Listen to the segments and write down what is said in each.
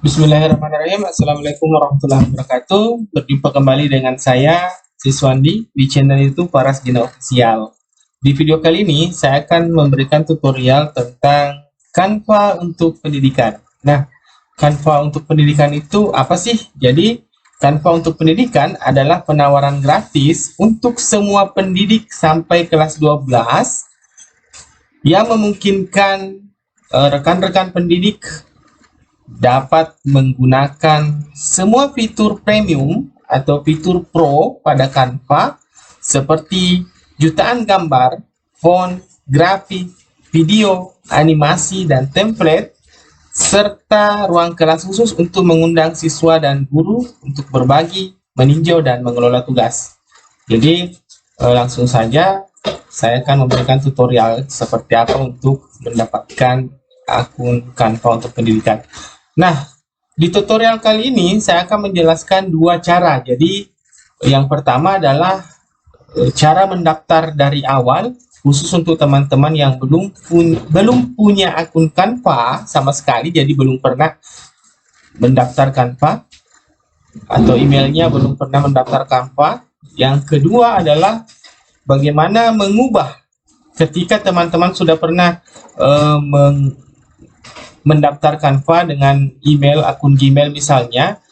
Bismillahirrahmanirrahim. Assalamualaikum warahmatullahi wabarakatuh. Berjumpa kembali dengan saya, Siswandi, di channel YouTube Paras Gina Official. Di video kali ini, saya akan memberikan tutorial tentang Canva untuk pendidikan. Nah, Canva untuk pendidikan itu apa sih? Jadi, Canva untuk pendidikan adalah penawaran gratis untuk semua pendidik sampai kelas 12 yang memungkinkan rekan-rekan pendidik dapat menggunakan semua fitur premium atau fitur pro pada Canva seperti jutaan gambar, font, grafik, video, animasi, dan template, serta ruang kelas khusus untuk mengundang siswa dan guru untuk berbagi, meninjau, dan mengelola tugas. Jadi langsung saja saya akan memberikan tutorial seperti apa untuk mendapatkan akun Canva untuk pendidikan. Nah, di tutorial kali ini saya akan menjelaskan dua cara. Jadi, yang pertama adalah cara mendaftar dari awal, khusus untuk teman-teman yang belum punya akun Canva sama sekali, jadi belum pernah mendaftar Canva, atau emailnya belum pernah mendaftar Canva. Yang kedua adalah bagaimana mengubah ketika teman-teman sudah pernah mendaftar Canva dengan email akun Gmail misalnya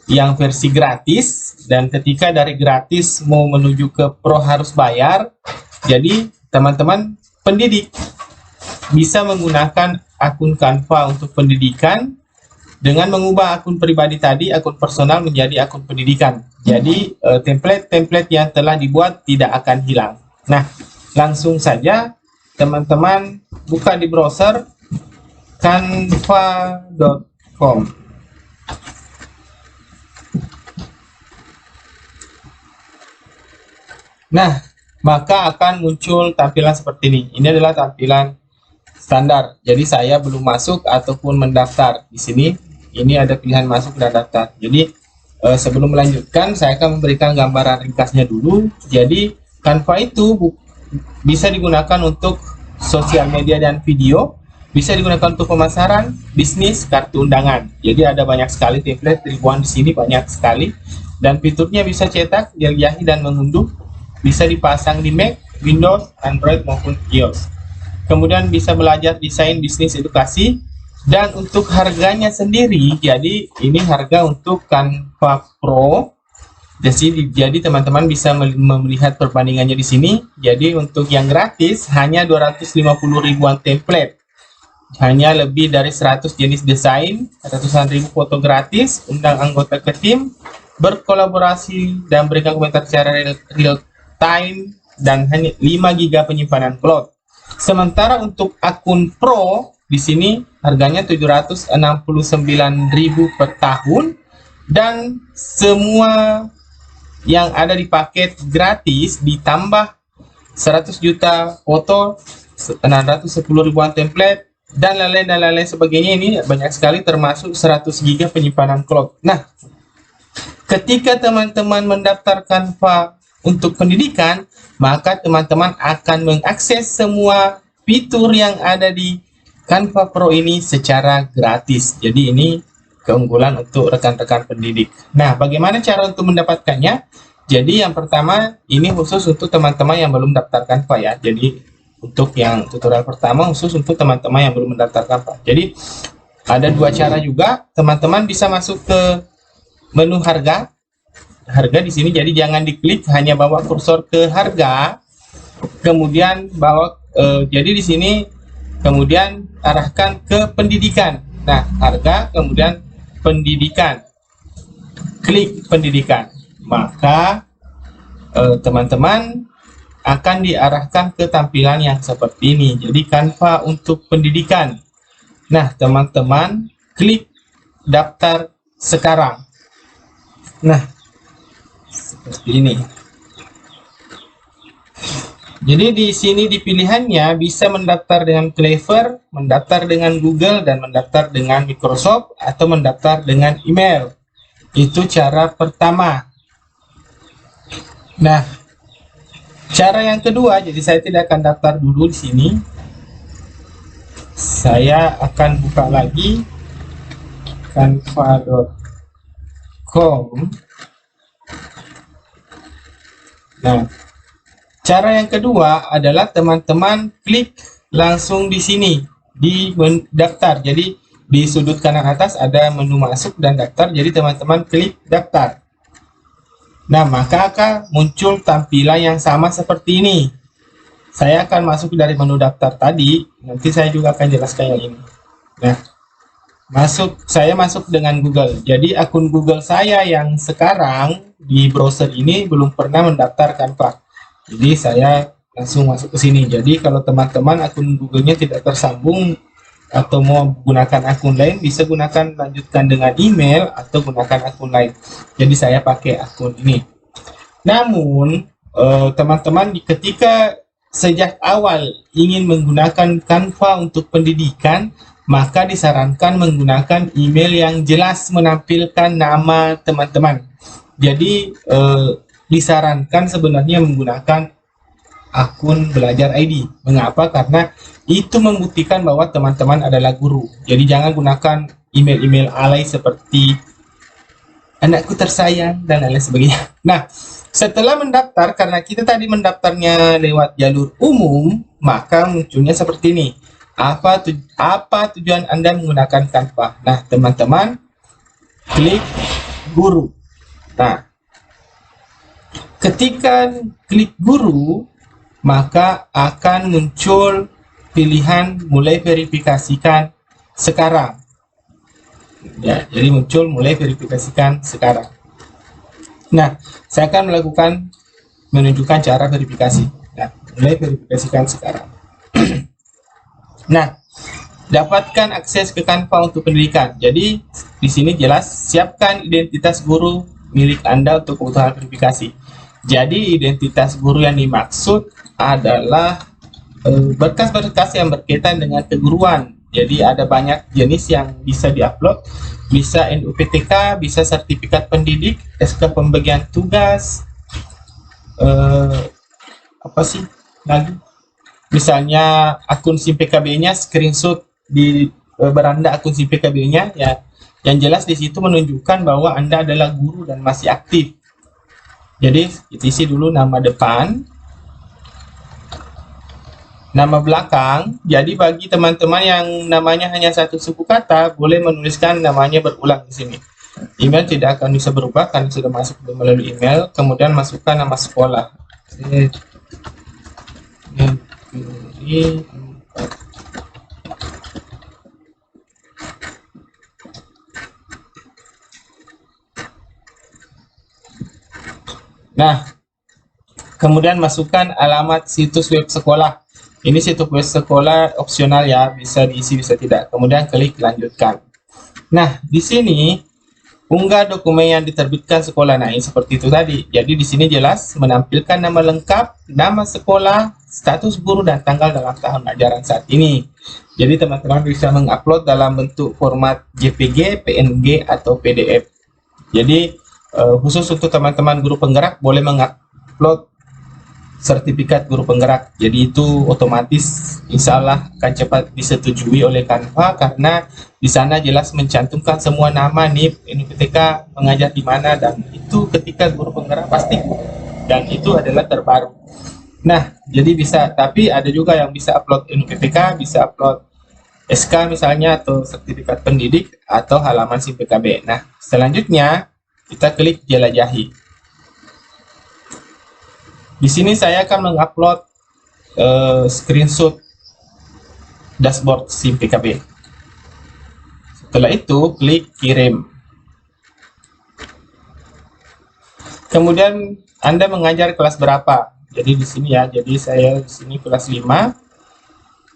yang versi gratis, dan ketika dari gratis mau menuju ke pro harus bayar. Jadi teman-teman pendidik bisa menggunakan akun Canva untuk pendidikan dengan mengubah akun pribadi tadi, akun personal, menjadi akun pendidikan. Jadi template-template yang telah dibuat tidak akan hilang. Nah, langsung saja teman-teman buka di browser canva.com. Nah, maka akan muncul tampilan seperti ini. Ini adalah tampilan standar. Jadi saya belum masuk ataupun mendaftar. Di sini ini ada pilihan masuk dan daftar. Jadi sebelum melanjutkan, saya akan memberikan gambaran ringkasnya dulu. Jadi Canva itu bisa digunakan untuk sosial media dan video, bisa digunakan untuk pemasaran, bisnis, kartu undangan. Jadi ada banyak sekali template, ribuan di sini, banyak sekali. Dan fiturnya bisa cetak, jelajahi, dan mengunduh. Bisa dipasang di Mac, Windows, Android, maupun iOS. Kemudian bisa belajar desain, bisnis, edukasi. Dan untuk harganya sendiri, jadi ini harga untuk Canva Pro. Jadi teman-teman bisa melihat perbandingannya di sini. Jadi untuk yang gratis hanya 250 ribuan template. Hanya lebih dari 100 jenis desain, ratusan ribu foto gratis, undang anggota ke tim, berkolaborasi, dan berikan komentar secara real time, dan hanya 5 GB penyimpanan cloud. Sementara untuk akun Pro, di sini harganya 769.000 per tahun, dan semua yang ada di paket gratis ditambah 100 juta foto, 610 ribuan template, dan lain-lain sebagainya. Ini banyak sekali, termasuk 100 GB penyimpanan cloud. Nah, ketika teman-teman mendaftar Canva untuk pendidikan, maka teman-teman akan mengakses semua fitur yang ada di Canva Pro ini secara gratis. Jadi ini keunggulan untuk rekan-rekan pendidik. Nah, bagaimana cara untuk mendapatkannya? Jadi yang pertama, ini khusus untuk teman-teman yang belum daftar Canva ya. Jadi untuk yang tutorial pertama khusus untuk teman-teman yang belum mendaftar Canva. Jadi ada dua cara juga. Teman-teman bisa masuk ke menu harga. Harga di sini, jadi jangan diklik, hanya bawa kursor ke harga. Kemudian bawa jadi di sini kemudian arahkan ke pendidikan. Nah, harga, kemudian pendidikan. Klik pendidikan. Maka teman-teman akan diarahkan ke tampilan yang seperti ini. Jadi Canva untuk pendidikan. Nah, teman-teman klik daftar sekarang. Nah, seperti ini. Jadi di sini di pilihannya bisa mendaftar dengan Clever, mendaftar dengan Google, dan mendaftar dengan Microsoft, atau mendaftar dengan email. Itu cara pertama. Nah, cara yang kedua, jadi saya tidak akan daftar dulu di sini. Saya akan buka lagi canva.com. Nah, cara yang kedua adalah teman-teman klik langsung di sini di daftar. Jadi di sudut kanan atas ada menu masuk dan daftar. Jadi teman-teman klik daftar. Nah, maka akan muncul tampilan yang sama seperti ini. Saya akan masuk dari menu daftar tadi. Nanti saya juga akan jelaskan yang ini. Nah, saya masuk dengan Google. Jadi akun Google saya yang sekarang di browser ini belum pernah mendaftar Canva. Jadi saya langsung masuk ke sini. Jadi kalau teman-teman akun Google-nya tidak tersambung atau mau gunakan akun lain, bisa gunakan lanjutkan dengan email atau gunakan akun lain. Jadi saya pakai akun ini. Namun teman-teman ketika sejak awal ingin menggunakan Canva untuk pendidikan, maka disarankan menggunakan email yang jelas menampilkan nama teman-teman. Jadi disarankan sebenarnya menggunakan akun belajar ID. Mengapa? Karena itu membuktikan bahwa teman-teman adalah guru. Jadi jangan gunakan email-email alay seperti anakku tersayang dan lain sebagainya. Nah, setelah mendaftar, karena kita tadi mendaftarnya lewat jalur umum, maka munculnya seperti ini. Apa tujuan Anda menggunakan Canva? Nah, teman-teman klik guru. Nah, ketika klik guru, maka akan muncul pilihan mulai verifikasikan sekarang. Ya, jadi muncul mulai verifikasikan sekarang. Nah, saya akan menunjukkan cara verifikasi. Nah, mulai verifikasikan sekarang. Nah, dapatkan akses ke Canva untuk pendidikan. Jadi di sini jelas siapkan identitas guru milik Anda untuk kebutuhan verifikasi. Jadi identitas guru yang dimaksud adalah berkas-berkas yang berkaitan dengan keguruan. Jadi ada banyak jenis yang bisa diupload, bisa NUPTK, bisa sertifikat pendidik, SK pembagian tugas, apa sih lagi? Misalnya akun SIM PKB-nya, screenshot di beranda akun SIM PKB-nya, ya. Yang jelas di situ menunjukkan bahwa Anda adalah guru dan masih aktif. Jadi isi dulu nama depan, nama belakang. Jadi bagi teman-teman yang namanya hanya satu suku kata, boleh menuliskan namanya berulang di sini. Email tidak akan bisa berubah karena sudah masuk melalui email. Kemudian masukkan nama sekolah. Nah, kemudian masukkan alamat situs web sekolah. Ini situs web sekolah opsional ya, bisa diisi bisa tidak. Kemudian klik lanjutkan. Nah, di sini unggah dokumen yang diterbitkan sekolah. Nah, ini seperti itu tadi. Jadi di sini jelas menampilkan nama lengkap, nama sekolah, status guru dan tanggal dalam tahun ajaran saat ini. Jadi teman-teman bisa mengupload dalam bentuk format JPG, PNG atau PDF. Jadi khusus untuk teman-teman guru penggerak boleh mengupload sertifikat guru penggerak. Jadi itu otomatis insya Allah akan cepat disetujui oleh Canva karena di sana jelas mencantumkan semua nama, NIP, NUPTK, mengajar di mana, dan itu ketika guru penggerak pasti, dan itu adalah terbaru. Nah, jadi bisa, tapi ada juga yang bisa upload NUPTK, bisa upload SK misalnya, atau sertifikat pendidik, atau halaman SIM PKB. Nah, selanjutnya kita klik jelajahi. Di sini saya akan mengupload screenshot dashboard SIM PKB. Setelah itu klik kirim. Kemudian Anda mengajar kelas berapa? Jadi di sini ya. Jadi saya di sini kelas 5.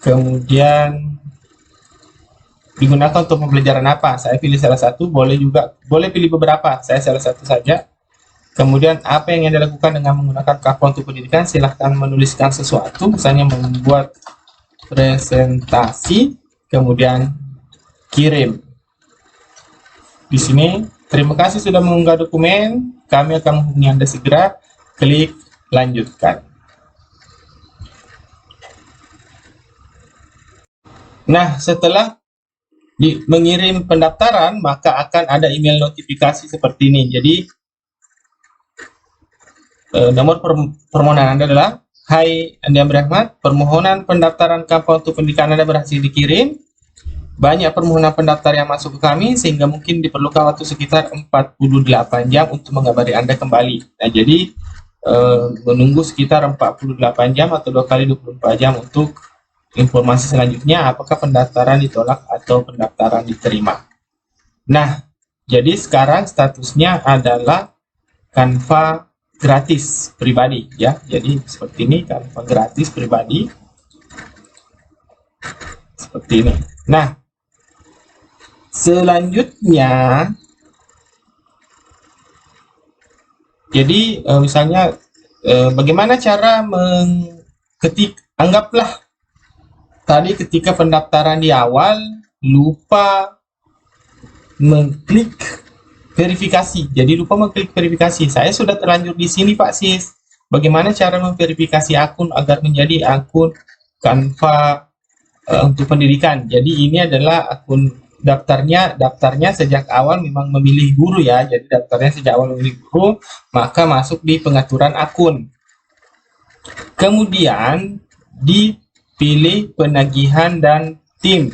Kemudian digunakan untuk pembelajaran apa? Saya pilih salah satu, boleh pilih beberapa. Saya salah satu saja. Kemudian apa yang Anda lakukan dengan menggunakan Canva untuk pendidikan? Silahkan menuliskan sesuatu, misalnya membuat presentasi, kemudian kirim. Di sini, terima kasih sudah mengunggah dokumen. Kami akan menghubungi Anda segera. Klik lanjutkan. Nah, setelah mengirim pendaftaran, maka akan ada email notifikasi seperti ini. Jadi nomor permohonan Anda adalah, hai Andi Amri Ahmad, permohonan pendaftaran Canva untuk pendidikan Anda berhasil dikirim. Banyak permohonan pendaftar yang masuk ke kami, sehingga mungkin diperlukan waktu sekitar 48 jam untuk mengabari Anda kembali. Nah, jadi menunggu sekitar 48 jam atau 2 kali 24 jam untuk informasi selanjutnya, apakah pendaftaran ditolak atau pendaftaran diterima. Nah, jadi sekarang statusnya adalah Canva gratis pribadi ya. Jadi seperti ini, Canva gratis pribadi. Seperti ini. Nah, selanjutnya, jadi misalnya bagaimana cara anggaplah tadi ketika pendaftaran di awal lupa mengklik verifikasi. Jadi lupa mengklik verifikasi. Saya sudah terlanjur di sini Pak Sis. Bagaimana cara memverifikasi akun agar menjadi akun Canva untuk pendidikan. Jadi ini adalah akun daftarnya sejak awal memang memilih guru ya. Jadi daftarnya sejak awal memilih guru, maka masuk di pengaturan akun. Kemudian dipilih penagihan dan tim.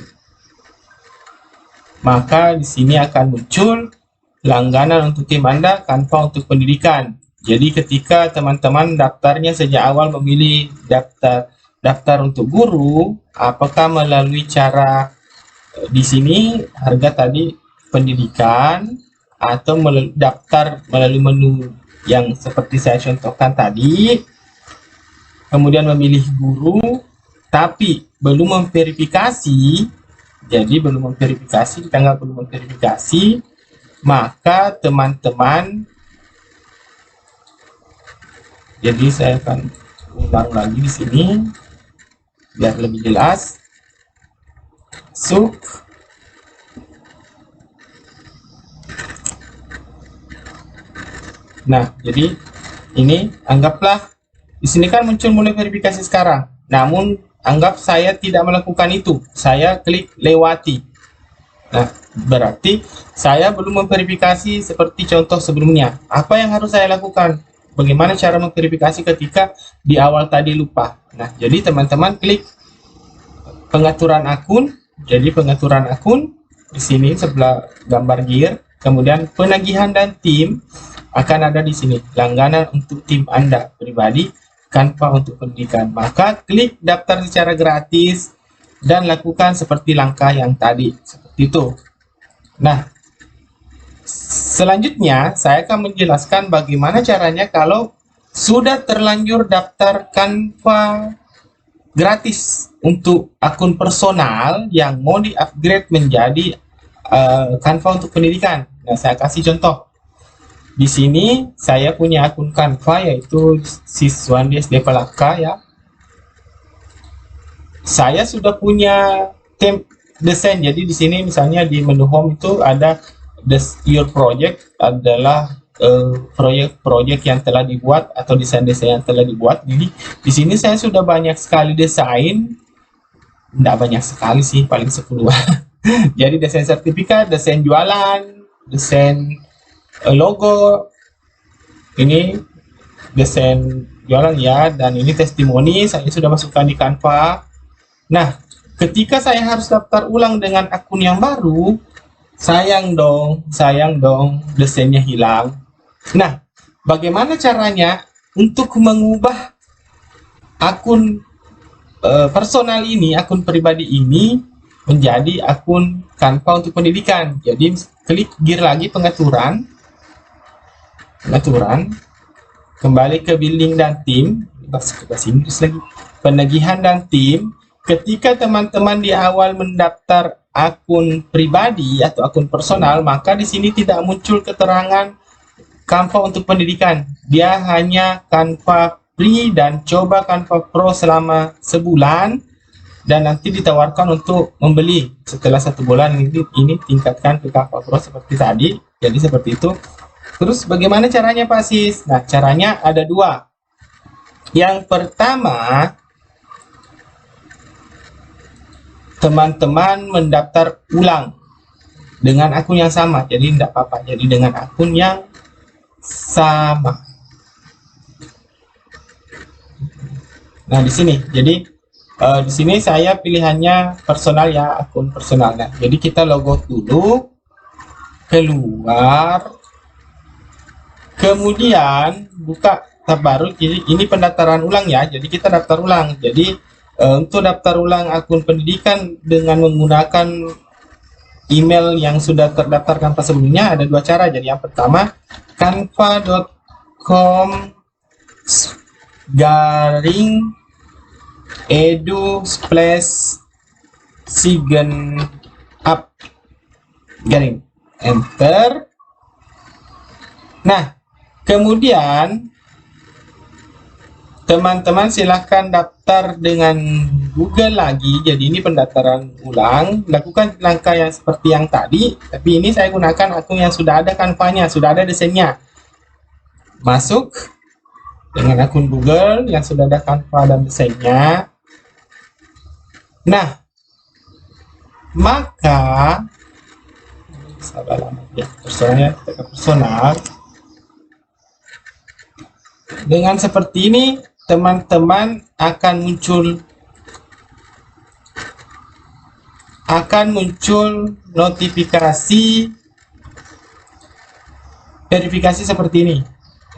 Maka di sini akan muncul langganan untuk tim Anda, Canva untuk pendidikan. Jadi ketika teman-teman daftarnya sejak awal memilih daftar untuk guru, apakah melalui cara di sini harga tadi pendidikan, atau daftar melalui menu yang seperti saya contohkan tadi, kemudian memilih guru tapi belum memverifikasi. Jadi belum memverifikasi, kita nggak belum memverifikasi, maka teman-teman, jadi saya akan ulang lagi di sini biar lebih jelas. Nah, jadi ini anggaplah di sini kan muncul mulai verifikasi sekarang. Namun anggap saya tidak melakukan itu, saya klik lewati. Nah, berarti saya belum memverifikasi seperti contoh sebelumnya. Apa yang harus saya lakukan? Bagaimana cara memverifikasi ketika di awal tadi lupa? Nah, jadi teman-teman klik pengaturan akun. Jadi pengaturan akun di sini sebelah gambar gear, kemudian penagihan dan tim akan ada di sini. Langganan untuk tim Anda pribadi, Canva untuk pendidikan. Maka klik daftar secara gratis dan lakukan seperti langkah yang tadi, seperti itu. Nah, selanjutnya saya akan menjelaskan bagaimana caranya kalau sudah terlanjur daftar Canva gratis untuk akun personal yang mau di-upgrade menjadi Canva untuk pendidikan. Nah, saya kasih contoh. Di sini saya punya akun Canva yaitu Siswandi SD Palaka ya. Saya sudah punya desain. Jadi di sini misalnya di menu home itu ada your project, adalah proyek-proyek yang telah dibuat atau desain-desain yang telah dibuat. Jadi di sini saya sudah banyak sekali desain, tidak banyak sekali sih, paling 10. Jadi desain sertifikat, desain jualan, desain logo, ini desain jualan ya, dan ini testimoni saya sudah masukkan di Canva. Nah, ketika saya harus daftar ulang dengan akun yang baru, sayang dong desainnya hilang. Nah, bagaimana caranya untuk mengubah akun personal ini, akun pribadi ini menjadi akun Canva untuk pendidikan? Jadi klik gear lagi, pengaturan, kembali ke billing dan tim, bahasa Inggris lagi, penagihan dan tim. Ketika teman-teman di awal mendaftar akun pribadi atau akun personal, maka di sini tidak muncul keterangan Canva untuk pendidikan. Dia hanya Canva free dan coba Canva Pro selama sebulan, dan nanti ditawarkan untuk membeli setelah 1 bulan. Ini tingkatkan ke Canva Pro seperti tadi. Jadi seperti itu. Terus bagaimana caranya Pak Sis? Nah, caranya ada 2. Yang pertama, teman-teman mendaftar ulang. dengan akun yang sama, jadi tidak apa-apa. Jadi dengan akun yang sama. Nah, di sini, jadi di sini saya pilihannya personal ya, akun personal. Nah, jadi kita logout dulu, keluar, kemudian buka tab baru. Jadi ini pendaftaran ulang ya, jadi kita daftar ulang. Jadi untuk daftar ulang akun pendidikan dengan menggunakan email yang sudah terdaftar Canva sebelumnya, ada dua cara. Jadi yang pertama, canva.com/edu/sign up garing enter. Nah, kemudian teman-teman silahkan daftar dengan Google lagi. Jadi ini pendaftaran ulang, lakukan langkah yang seperti yang tadi, tapi ini saya gunakan akun yang sudah ada Canva-nya, sudah ada desainnya. Masuk dengan akun Google yang sudah ada Canva dan desainnya. Nah, maka sabar lama ya, personalnya kita personal. Dengan seperti ini teman-teman akan muncul notifikasi verifikasi seperti ini.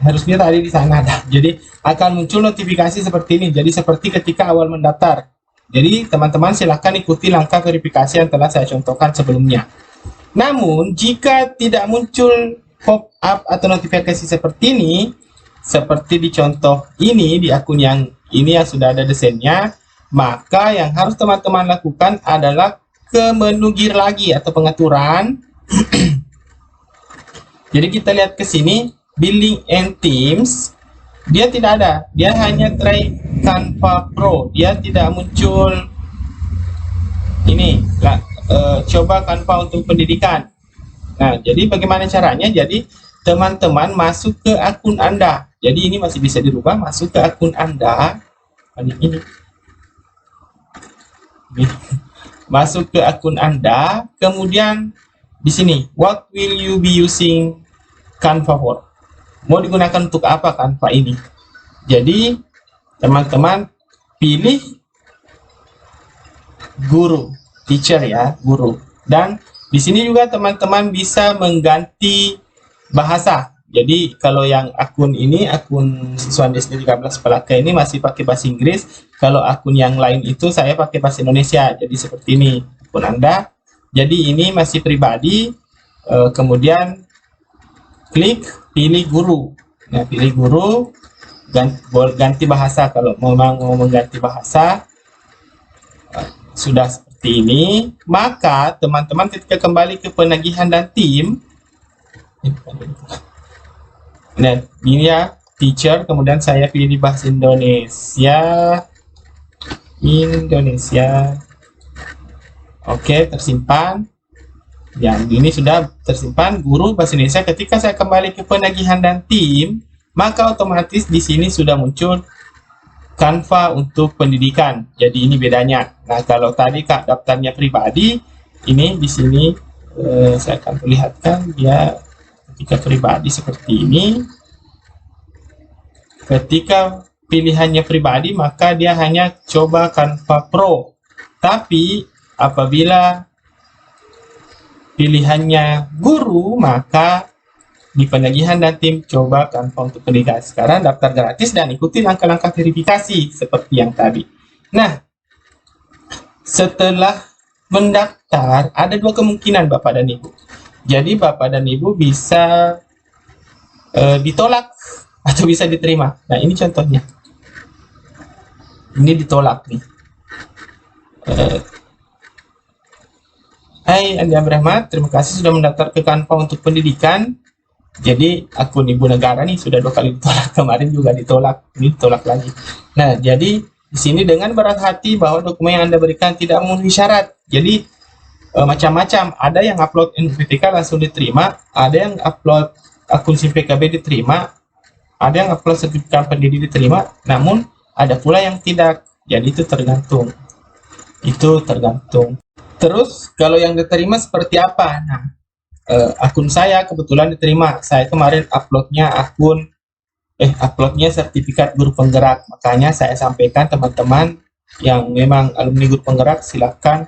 Harusnya tadi di sana ada. Jadi akan muncul notifikasi seperti ini. Jadi seperti ketika awal mendaftar. Jadi teman-teman silahkan ikuti langkah verifikasi yang telah saya contohkan sebelumnya. Namun jika tidak muncul pop-up atau notifikasi seperti ini, seperti di contoh ini, di akun yang ini yang sudah ada desainnya, maka yang harus teman-teman lakukan adalah ke menu gear lagi atau pengaturan. Jadi kita lihat ke sini, billing and themes, dia tidak ada, dia hanya try Canva Pro, dia tidak muncul ini coba Canva untuk pendidikan. Nah, jadi bagaimana caranya? Jadi teman-teman masuk ke akun Anda. Jadi ini masih bisa dirubah, masuk ke akun Anda. Ini. Masuk ke akun Anda, kemudian di sini, what will you be using Canva for? Mau digunakan untuk apa Canva ini? Jadi teman-teman pilih guru, teacher ya, guru. Dan di sini juga teman-teman bisa mengganti bahasa. Jadi kalau yang akun ini, akun Siswandi SD 13 Pelaka ini masih pakai bahasa Inggris. Kalau akun yang lain itu saya pakai bahasa Indonesia. Jadi seperti ini akun Anda. Jadi ini masih pribadi. Kemudian klik pilih guru. Nah, pilih guru, ganti bahasa. Kalau mau mengganti bahasa sudah seperti ini. Maka teman-teman ketika kembali ke penagihan dan tim, nah ini ya teacher, kemudian saya pilih bahasa Indonesia. Oke, tersimpan. Yang ini sudah tersimpan guru bahasa Indonesia. Ketika saya kembali ke penagihan dan tim, maka otomatis di sini sudah muncul Canva untuk pendidikan. Jadi ini bedanya. Nah, kalau tadi Kak daftarnya pribadi, ini di sini saya akan perlihatkan dia ketika pribadi seperti ini. Ketika pilihannya pribadi, maka dia hanya coba Canva Pro. Tapi apabila pilihannya guru, maka di penagihan dan tim coba Canva untuk pendidikan. Sekarang daftar gratis dan ikuti langkah-langkah verifikasi seperti yang tadi. Nah, setelah mendaftar ada dua kemungkinan Bapak dan Ibu. Jadi Bapak dan Ibu bisa ditolak atau bisa diterima. Nah, ini contohnya. Ini ditolak nih. Hai Andi Abrahmat, terima kasih sudah mendaftar ke Canva untuk pendidikan. Jadi akun Ibu Negara nih sudah 2 kali ditolak, kemarin juga ditolak, ini ditolak lagi. Nah, jadi di sini dengan berat hati bahwa dokumen yang Anda berikan tidak memenuhi syarat. Jadi macam-macam, ada yang upload NPWP langsung diterima, ada yang upload akun SIM PKB diterima, ada yang upload sertifikat pendidik diterima, namun ada pula yang tidak. Jadi itu tergantung. Terus kalau yang diterima seperti apa? Nah, akun saya kebetulan diterima. Saya kemarin uploadnya sertifikat guru penggerak. Makanya saya sampaikan teman-teman yang memang alumni guru penggerak, silahkan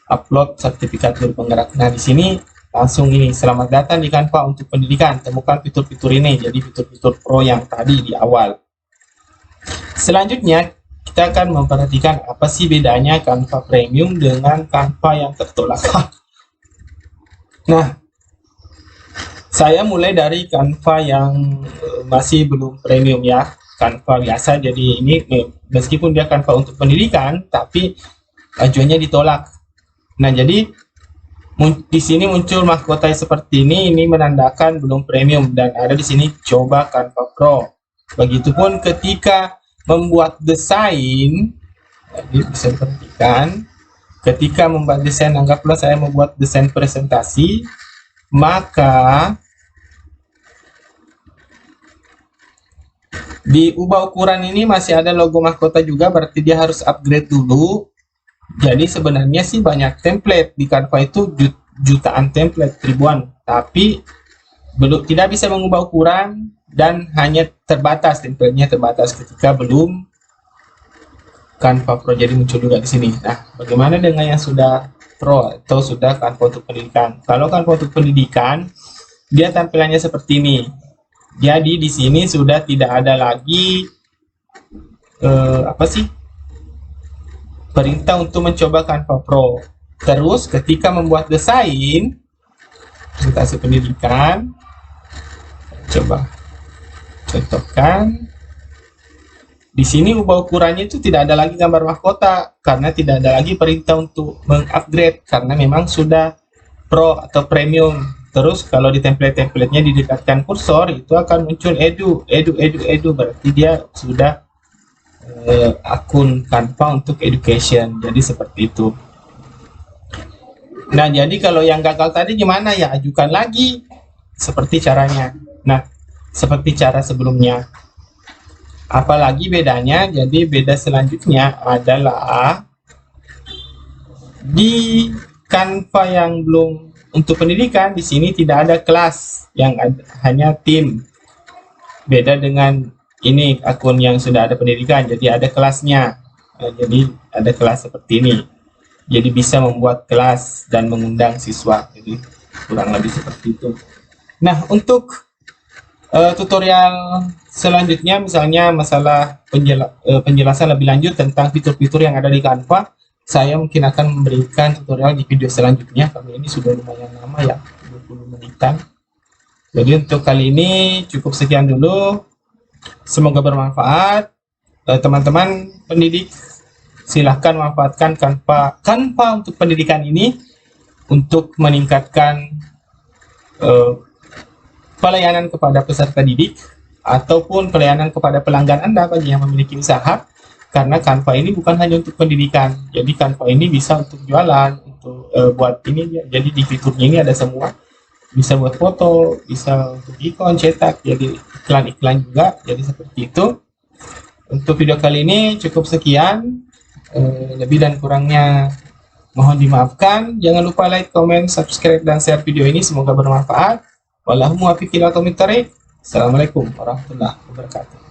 upload sertifikat guru penggerak. Nah, di sini langsung ini, selamat datang di Canva untuk pendidikan. Temukan fitur-fitur ini, jadi fitur-fitur pro yang tadi di awal. Selanjutnya, kita akan memperhatikan apa sih bedanya Canva Premium dengan Canva yang tertolak. Nah, saya mulai dari Canva yang masih belum premium ya, Canva biasa. Jadi ini meskipun dia Canva untuk pendidikan, tapi ajuannya ditolak. Nah, jadi di sini muncul mahkota seperti ini menandakan belum premium, dan ada di sini coba Canva Pro. Begitupun ketika membuat desain, jadi bisa diperhatikan ketika membuat desain, anggaplah saya membuat desain presentasi, maka diubah ukuran ini masih ada logo mahkota juga, berarti dia harus upgrade dulu. Jadi sebenarnya sih banyak template di Canva itu, jutaan template, ribuan, tapi belum, tidak bisa mengubah ukuran dan hanya terbatas, templatenya terbatas ketika belum Canva Pro. Jadi muncul juga di sini. Nah, bagaimana dengan yang sudah Pro atau sudah Canva untuk pendidikan? Kalau Canva untuk pendidikan, dia tampilannya seperti ini. Jadi di sini sudah tidak ada lagi perintah untuk mencoba Canva Pro. Terus ketika membuat desain presentasi pendidikan, coba contohkan di sini, ubah ukurannya itu tidak ada lagi gambar mahkota karena tidak ada lagi perintah untuk mengupgrade karena memang sudah Pro atau Premium. Terus kalau di template-templatenya didekatkan kursor, itu akan muncul edu, berarti dia sudah akun Canva untuk education. Jadi seperti itu. Nah, jadi kalau yang gagal tadi gimana ya? Ajukan lagi seperti caranya. Nah, seperti cara sebelumnya. Apalagi bedanya, jadi beda selanjutnya adalah di Canva yang belum untuk pendidikan, di sini tidak ada kelas, yang ada hanya tim. Beda dengan ini akun yang sudah ada pendidikan, jadi ada kelasnya. Jadi ada kelas seperti ini. Jadi bisa membuat kelas dan mengundang siswa. Jadi kurang lebih seperti itu. Nah, untuk tutorial selanjutnya, misalnya masalah penjelasan lebih lanjut tentang fitur-fitur yang ada di Canva, saya mungkin akan memberikan tutorial di video selanjutnya, karena ini sudah lumayan lama ya, 20 menitan. Jadi untuk kali ini cukup sekian dulu, semoga bermanfaat. Teman-teman pendidik, silahkan manfaatkan Canva untuk pendidikan ini untuk meningkatkan pelayanan kepada peserta didik ataupun pelayanan kepada pelanggan Anda bagi yang memiliki usaha, karena Canva ini bukan hanya untuk pendidikan. Jadi Canva ini bisa untuk jualan, untuk buat ini, jadi di fiturnya ini ada semua, bisa buat foto, bisa untuk ikon, cetak, jadi iklan-iklan juga. Jadi seperti itu. Untuk video kali ini cukup sekian, lebih dan kurangnya mohon dimaafkan. Jangan lupa like, comment, subscribe, dan share video ini, semoga bermanfaat. Wallahu muwaffiq ila aqwamit thoriq. Assalamualaikum warahmatullahi wabarakatuh.